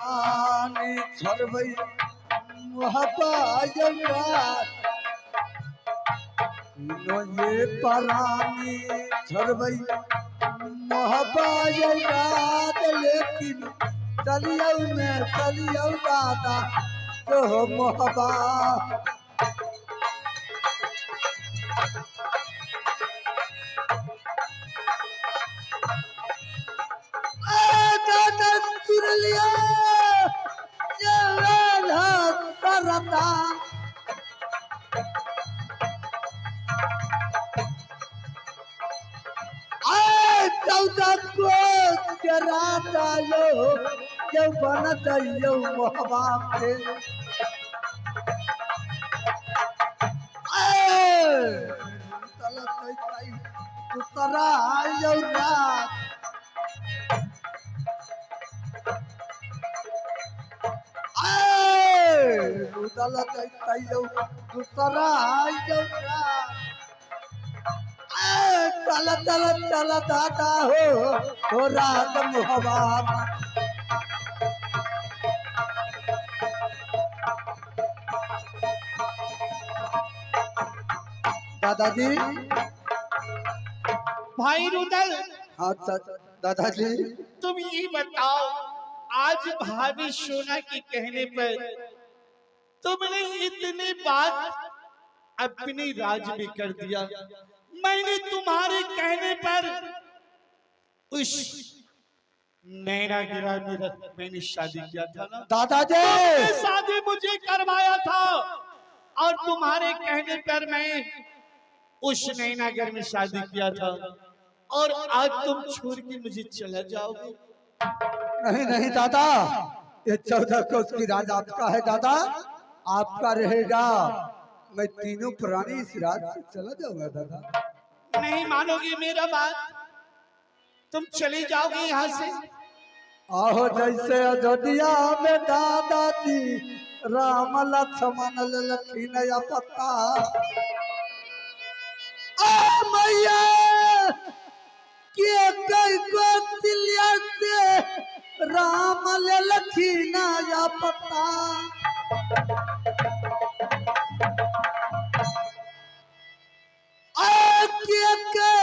आनी छरवई महापायरा नो ये परानी छरवई महापायरा लेकिन चलियो दादा तो मोहबा लिया करता यो बनत यो मोहबा के तरा यो रात उदला तैयो दूसरा आयो चल दादा हो रात मोहबा दादाजी भाई रुदल। अच्छा दादाजी तुम ये बताओ, आज भाभी सोना के कहने पर तुमने इतनी बात अपनी राज में कर दिया। मैंने तुम्हारे कहने पर उस नैना गिरा मेरा मैंने शादी किया था ना दादाजी, शादी मुझे करवाया था और तुम्हारे कहने पर मैं उस नैनागर में शादी किया था और आज तुम छोड़ के मुझे चला जाओगे। नहीं नहीं दादा, ये 14 कोस की राज आपका है दादा, आपका रहेगा। मैं तीनों प्राणी इस राज से चला जाऊंगा दादा। नहीं मानोगे मेरा बात? तुम चले जाओगे यहाँ से? आहो जैसे अयोध्या में दादाजी राम लक्ष्मण लखीन या पत्ता मैया के कई को तिलिया से राम लखीन या पत्ता के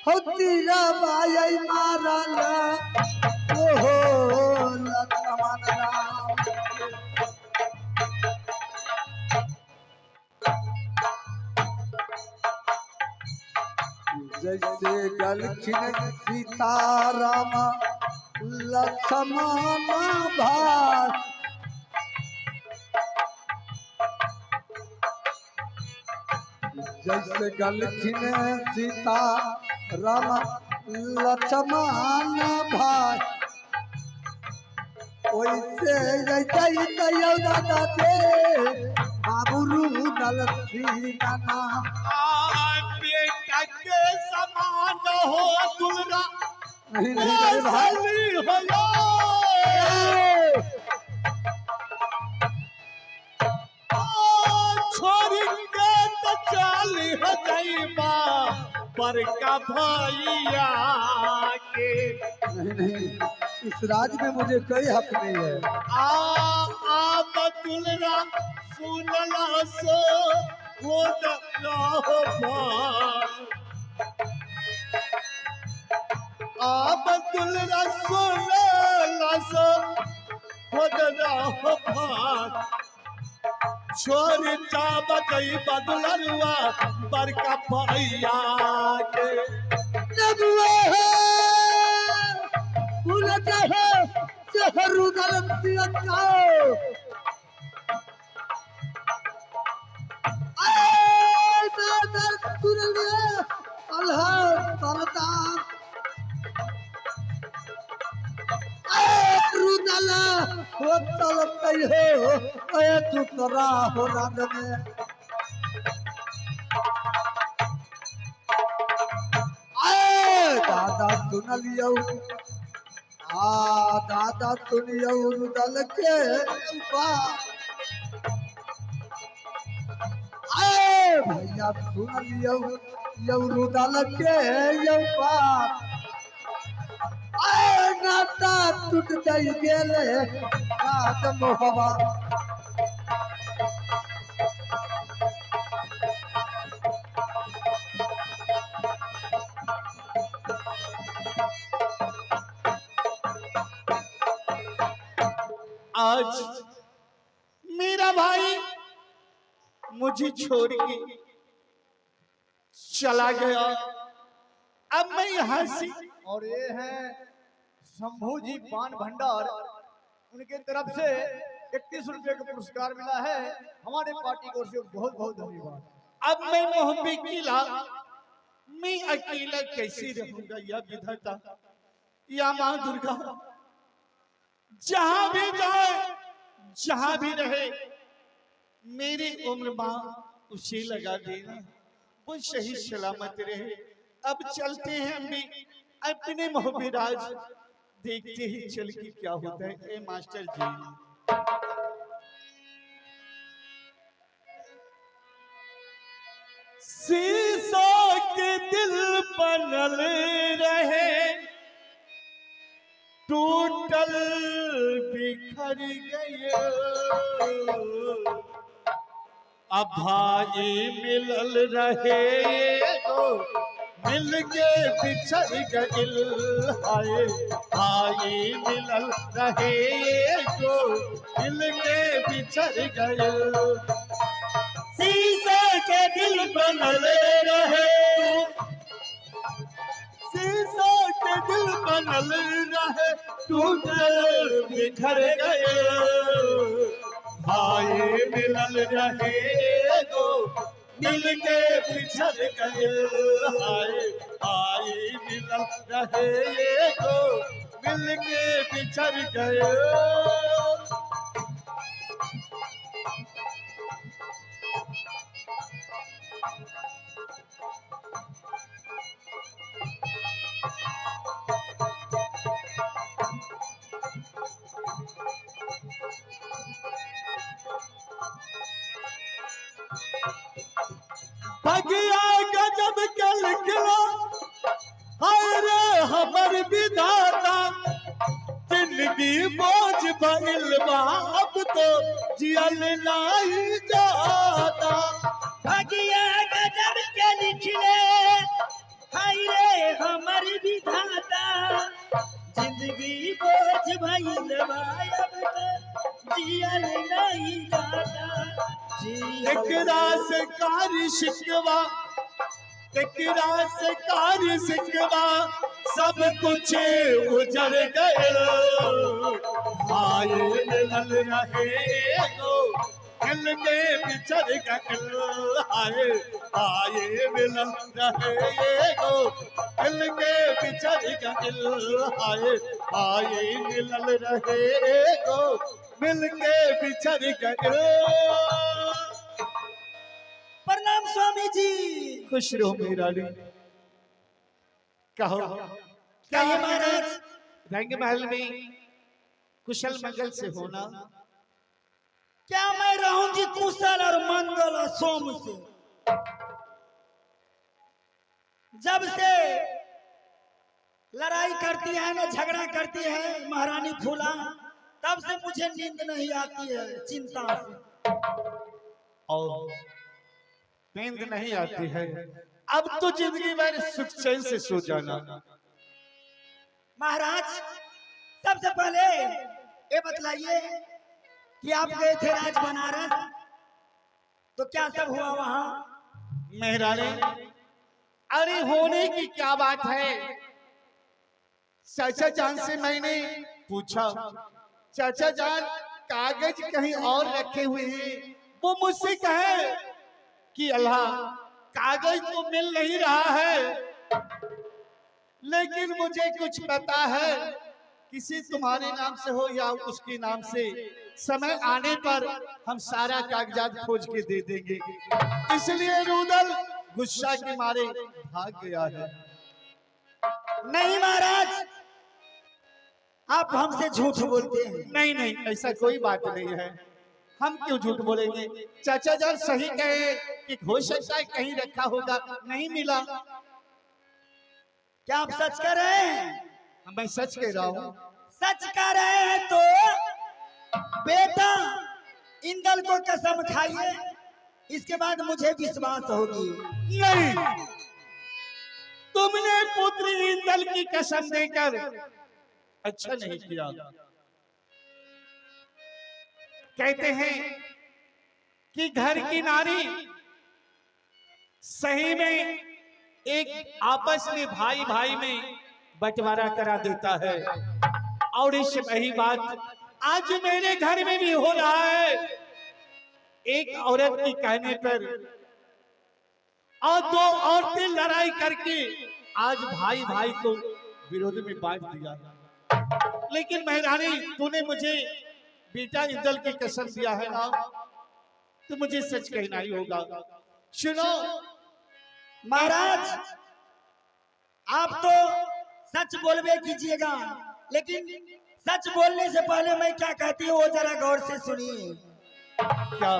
होती रबाई मारला ओहो लक्ष्मण राम जैसे गलखिन सीता राम लक्ष्मण भाई जैसे गलखिन सीता राम लक्ष्मण भाई वैसे जैसे दादा थे बाबू रूदल सीना बेटा के समान हो दुलरा नहीं नहीं भाई पर का भैया के नहीं, इस राज में मुझे कोई हक नहीं है। दुलरा सुनला सो हो दुलरा सुनला सो हो छोरी चाबा कई बदलरुआ बरका भैया के नबुआ है उलटा है शहरु गलती अकाओ आए दादर तुरले अल्लाह तरता रुदला हो तलतई हो ए तू तरा हो रात में आए दादा सुन लियो दादा सुनियो रुदल के आए भैया सुन लियो यो रुदल के यो आए नाता टूट गई गेले रात मोहबा आज मेरा भाई मुझे छोड़ के चला गया। अब मैं यहाँ से और ये है शंभू जी पान भंडार, उनके तरफ से 31 रुपए का पुरस्कार मिला है। हमारे पार्टी को से बहुत बहुत धन्यवाद। अब मैं मोहब्बे किला मैं अकेला कैसे रहूंगा या विधाता या माँ दुर्गा, जहां भी जाए जहां भी रहे मेरी उम्र माँ उसे लगा देना, वो सही सलामत रहे। अब चलते हैं हम भी अपने मोहब्बे राज, देखते ही चल के क्या होता है। ए मास्टर जी शीशों के दिल बनल रहे, टूटल बिखर गए। अब भाई मिलल रहे तो मिल के बिछड़ गइल, हाय भाई मिलल रहे तो मिल के बिछड़ गइल। शीशे के दिल बनल रहे, शीशे के दिल बनल रहे, टूटल बिखर गए। भाई मिलल रहे तो मिल के बिछड़ गए, हाय भाई मिलल रहे तो मिल के बिछड़ गए। भगिया गजब के लिखला, हाय रे हमर विधाता, जिंदगी बोझ भइल बा अब तो जियल नहीं जाता। भगिया गजब के लिखले, हाय रे हमर विधाता, जिंदगी बोझ भइल बा अब तो जियल नहीं जाता। एकरा से कारी शिकवा, एकरा से कारी शिकवा, सब कुछ उजड़ गए। भाई मिलल रहे तो मिल के बिछड़ गए, हाय भाई मिलल रहे तो मिल के बिछड़ गए, हाय भाई मिलल रहे तो मिल के बिछड़ गए। प्रणाम स्वामी जी। खुश रहो मेरा ली। कहो क्या कहिए महाराज, महाराज। रंग महल में कुशल मंगल से होना। क्या मैं रहूंगी कुशल और मंगल और सोम से? जब से लड़ाई करती है ना झगड़ा करती है महारानी फूला, तब से मुझे नींद नहीं आती है चिंता से। और नींद नहीं आती है, अब तो जिंदगी भर सुख चैन से सो जाना। महाराज सबसे पहले ये बतलाइए कि आप गए थे राज बनारस, तो क्या सब हुआ वहां? मेहरानी, अरे होने की क्या बात है। चाचा जान से मैंने पूछा, चाचा जान कागज कहीं और रखे हुए हैं। वो मुझसे कहे कि अल्लाह कागज तो मिल नहीं रहा है, लेकिन मुझे कुछ पता है, किसी तुम्हारे नाम से हो या उसके नाम से, समय आने पर हम सारा कागजात खोज के दे देंगे। इसलिए रुदल गुस्सा के मारे भाग गया है। नहीं महाराज, आप हमसे झूठ बोलते हैं। नहीं नहीं, ऐसा कोई बात नहीं है, हम क्यों झूठ बोलेंगे। चाचा जान सही कहे कि हो सकता है कहीं रखा होगा, नहीं मिला। क्या आप सच कर रहे हैं? मैं सच कह रहा हूँ। सच कह रहे हैं तो बेटा इंदल को कसम खाइए, इसके बाद मुझे विश्वास होगी। नहीं, तुमने पुत्री इंदल की कसम देकर अच्छा नहीं किया। कहते हैं कि घर की नारी सही में एक आपस में भाई भाई में बंटवारा करा देता है, और इस वही बात आज मेरे घर में भी हो रहा है। एक औरत के कहने पर और दो औरतें लड़ाई करके आज भाई भाई को विरोध में बांट दिया। लेकिन महारानी, तूने मुझे बेटा इंदल की कसम दिया है ना, तो मुझे सच कहना ही होगा। सुनो महाराज, आप तो सच बोलबे कीजिएगा, लेकिन सच बोलने से पहले मैं क्या कहती हूँ वो जरा गौर से सुनिए। क्या?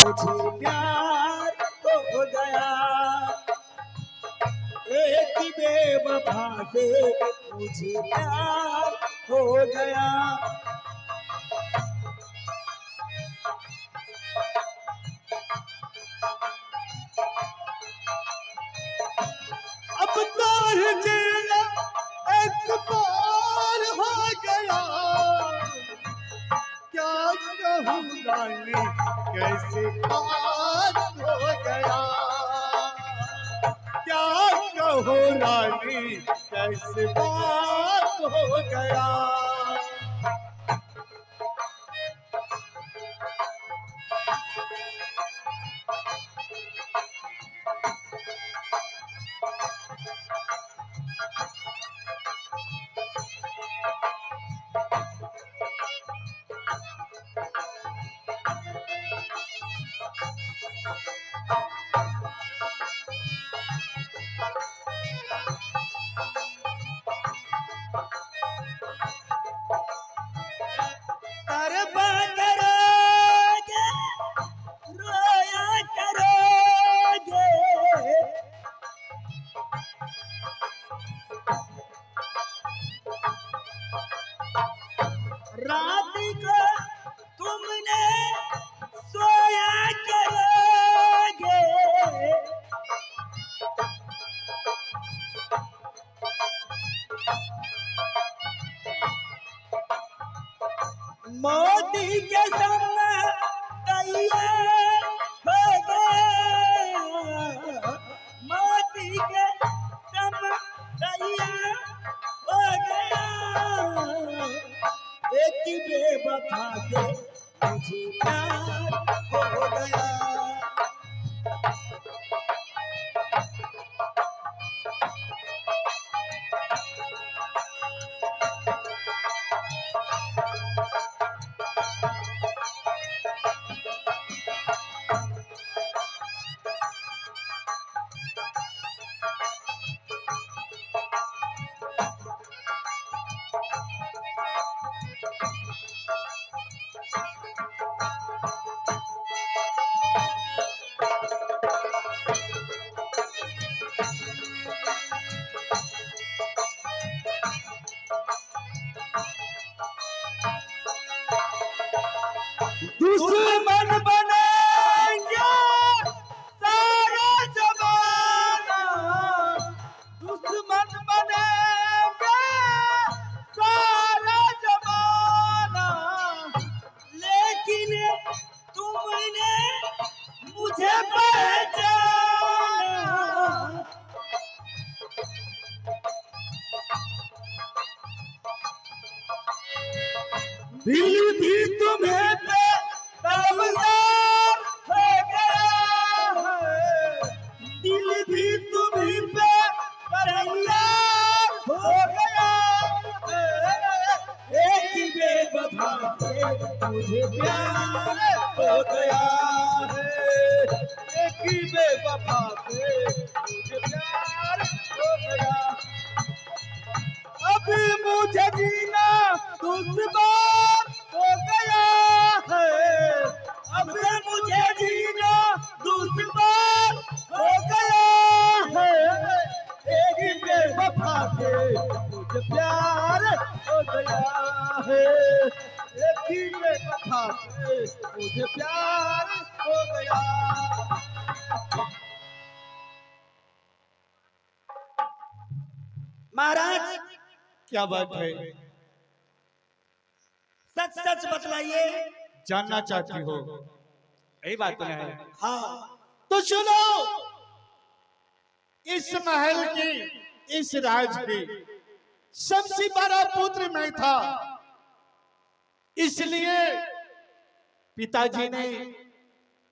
मुझे प्यार हो गया एक बेवफा से, मुझे प्यार हो गया। अब तो जीना एक बार हो गया, क्या कहूँ रानी कैसे बात हो गया, क्या कहूँ रानी कैसे बात हो गया। तरबा करोगे, रोया करोगे, रात को तुमने सोया करोगे। मोदी के सामने तैयार हो गया, मोदी के सामने तैयार हो गया। एक बेवफा से मुझे प्यार हो गया। दुश्मन बनेंगे सारा जमाना, दुश्मन बनेंगे सारा जमाना, लेकिन तुमने मुझे पहचाना। दिल भी तुम्हें पे तलब हो गया है, एक ही बेवफा से मुझे प्यार हो गया। अभी मुझे जीना दुश्वार हो गया है, अब मुझे जीना दुश्वार हो गया है, एक ही बेवफा से मुझे प्यार हो गया है, एक ही बेवफा से मुझे प्यार हो गया। महाराज क्या बात है? सच सच बतलाइए। जानना चाहती हो? यही बात तो है। हाँ तो सुनो, इस महल की, इस राज की सबसे बड़ा पुत्र मैं था, इसलिए पिताजी ने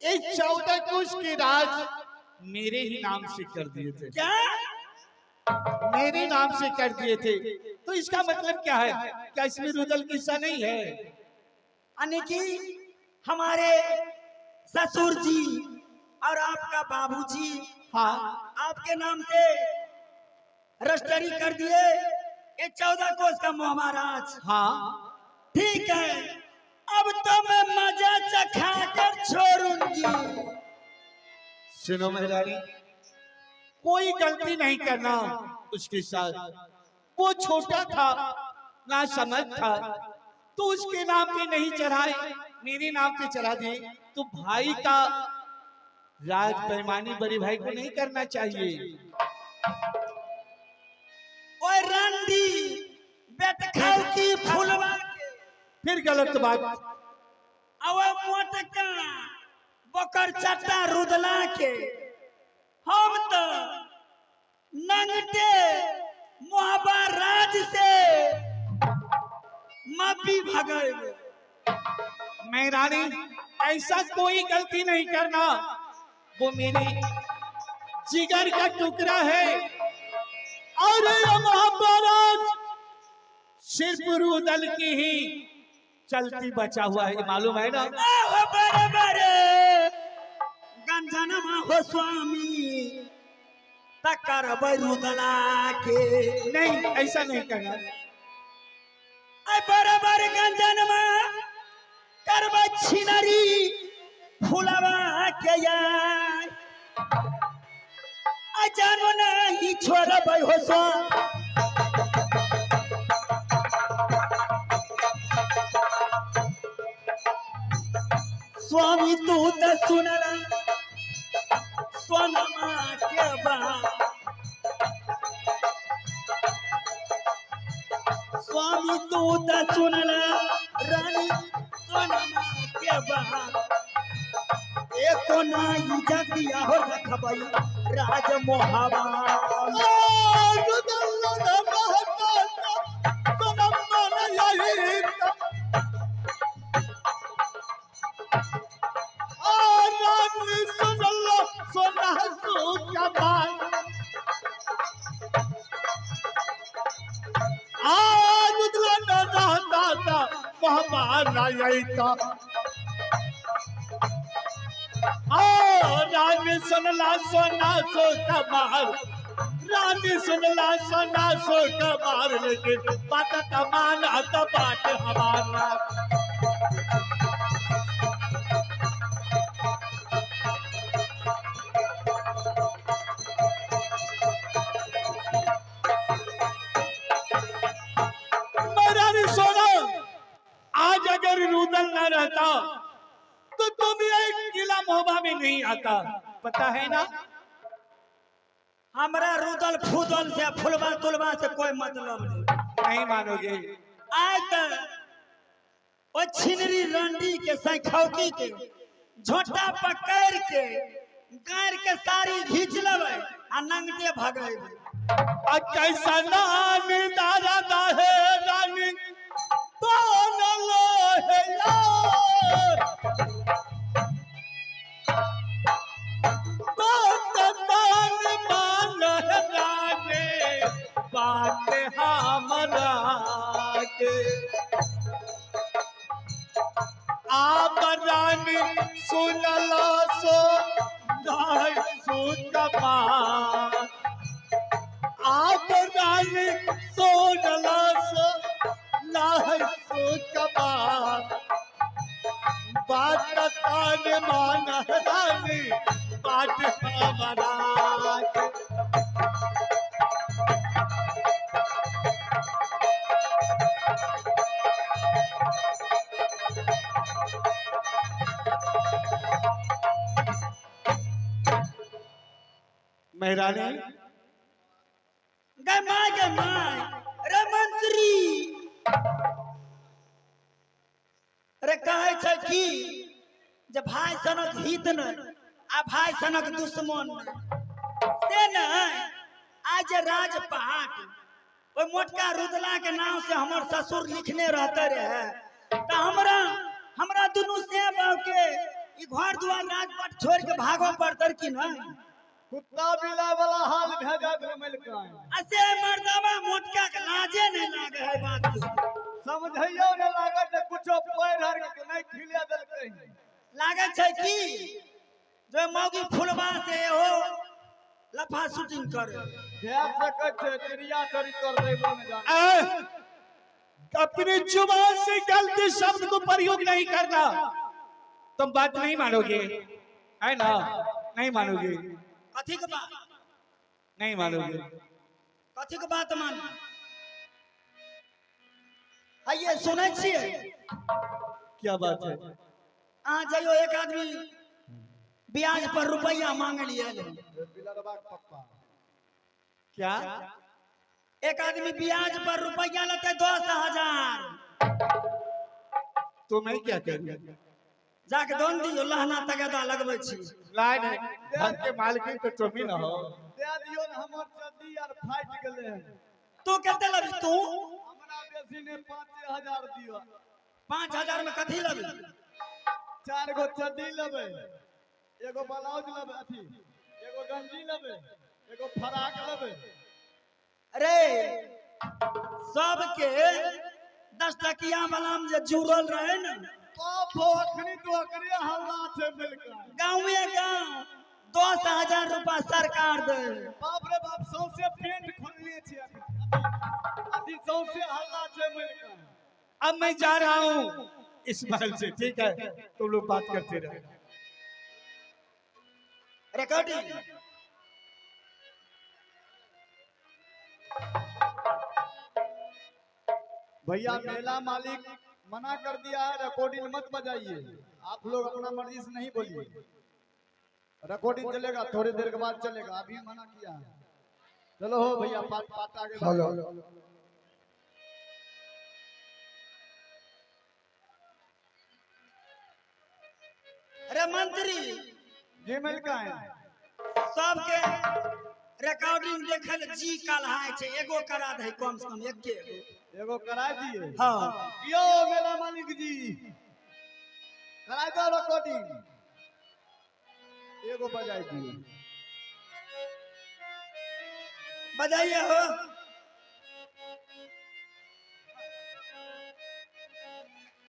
एक 14 कोष के राज मेरे ही नाम से कर दिए थे। क्या? मेरे नाम से कर दिए थे। तो इसका मतलब क्या है? क्या इसमें रुदल किस्सा नहीं है? यानी कि हमारे ससुर जी और आपका बाबूजी हाँ आपके नाम से रजिस्ट्री कर दिए ये 14 कोष का महाराज। हाँ। ठीक है, अब तो मैं मजा चखा कर छोड़ूंगी। सुनो मेहरानी, कोई गलती नहीं करना उसके साथ। वो छोटा था, ना समझ था, तो उसके नाम पे नहीं चढ़ाए, मेरे नाम पे चढ़ा दिए। तो भाई का राज पैमानी बड़े भाई को नहीं करना चाहिए। ओए रंडी बेटखाव की फुलवा के फिर गलत बात। अवे मोटका बकर चट्टा रुदला के हम तो नंगटे मुहाबा राज से मापी भगल। मैं रानी, ऐसा कोई गलती नहीं करना। वो मेरी जिगर का टुकड़ा है। और ये महाराज सिर्फ रुदल की ही चलती बचा हुआ है, मालूम है ना? बराबर गंजनमा हो स्वामी तकर रुदला के। नहीं, ऐसा नहीं करना। बराबर गंजनमा करब छिनरी फुलवा के यार जानो नहीं छोड़ब हो स्वामी। स्वामी तू तो सुनला सोनमा के बात, स्वामी तू तो सुनला रानी सोनमा के बात। एको नाई जातिया हो रखबई राज मोहाबा। रानी सुनला सोना सो कमार, रानी सुनला सोना सो कमार, लेकिन बात कमाना तो बात हमारा। आज अगर रुदल न रहता तो तुम ये किला मोहबा में नहीं आता, पता है ना? हमरा रुदल फुदल से फुलवा तुलवा से कोई मतलब नहीं। नहीं मानोगे? आज तक ओ छिनरी रंडी के सैखौकी के झोटा पकड़ के गार के सारी घींच लेबै आ नंगटे भगेबै। कैसा नानी दादा दाहे रानी तो न लो है यार, बात हमरा के आप रानी सुनला सो लाय सुकमा आप रानी सुनला सो लाय सुकमा बात कान मान रानी बात हमारा मेहरानी गे माय रे मंत्री रे कहे छै कि जे भाई सनक हित न आ भाई सनक दुश्मन न से न आज राजपाट ओ मोटका रुदला के नाम से हमर ससुर लिखने रहते रहे त हमरा दुनू से बाव के ई घर दुआर राजपाट छोड़ के भागो पड़तर कि नहीं कुत्ता बिला वाला हाल भेजा दे मलकान असे मर्दवा मोटका के लाजे नहीं लागे है बात की समझैयो ने लागत जे कुछो पैर हर के नहीं खिले देल कहीं लागे छै कि जो मौगी फुलवा से हो लफा शूटिंग करे ध्यान से कछ क्रिया चरित्र देबो में जान अपनी जुबान से गलत शब्द को प्रयोग नहीं करना तुम बात नहीं मानोगे है ना नहीं मानोगे कथी के बात नहीं मानोगे कथी के बात मान आइए सुनै छियै क्या बात है आ जाइयो एक आदमी ब्याज पर रुपया मांग लिए बिलरबा पप्पा क्या एक आदमी ब्याज पर रुपया लेते 10,000 तो मैं क्या करूं जाके दोन दियो लहना तगदा लगबै छी लाइन घर के मालिक तो तुम ही ना हो दे दियो न हमर चड्डी यार फाट गेले तू कते लबी तू हमरा बेसी ने 5,000 दियो 5,000 में कथी लबी 4 गो चड्डी लेबे एगो ब्लाउज लेबे अथी एगो गंजी लेबे एगो फराक लेबे अरे सबके 10 टकिया वाला में जे जुड़ल रहे न बापो अखनी तो अकरे हल्ला छे मिलका गाँव 10,000 रुपया सरकार दे बाप रे बाप सौसे पेंट खोलने छे अभी सौसे हल्ला छे मिलका अब मैं जा रहा हूँ इस महल से ठीक है तुम लोग बात करते रहे रिकॉर्डिंग भैया मेला मालिक मना कर दिया है रिकॉर्डिंग मत बजाइए आप लोग अपना मर्जी से नहीं बोलिए रिकॉर्डिंग चलेगा थोड़ी देर के बाद चलेगा अभी मना किया है चलो हो भैया पाट आगे हेलो अरे मंत्री जी मिल का है सबके रिकॉर्डिंग देखल जी कलहाय छै एगो करा दे कम से कम एके एगो करा दिए हाँ यो मेला मालिक जी करा दो रिकॉर्डिंग एगो बजाई दिए बजाइए हो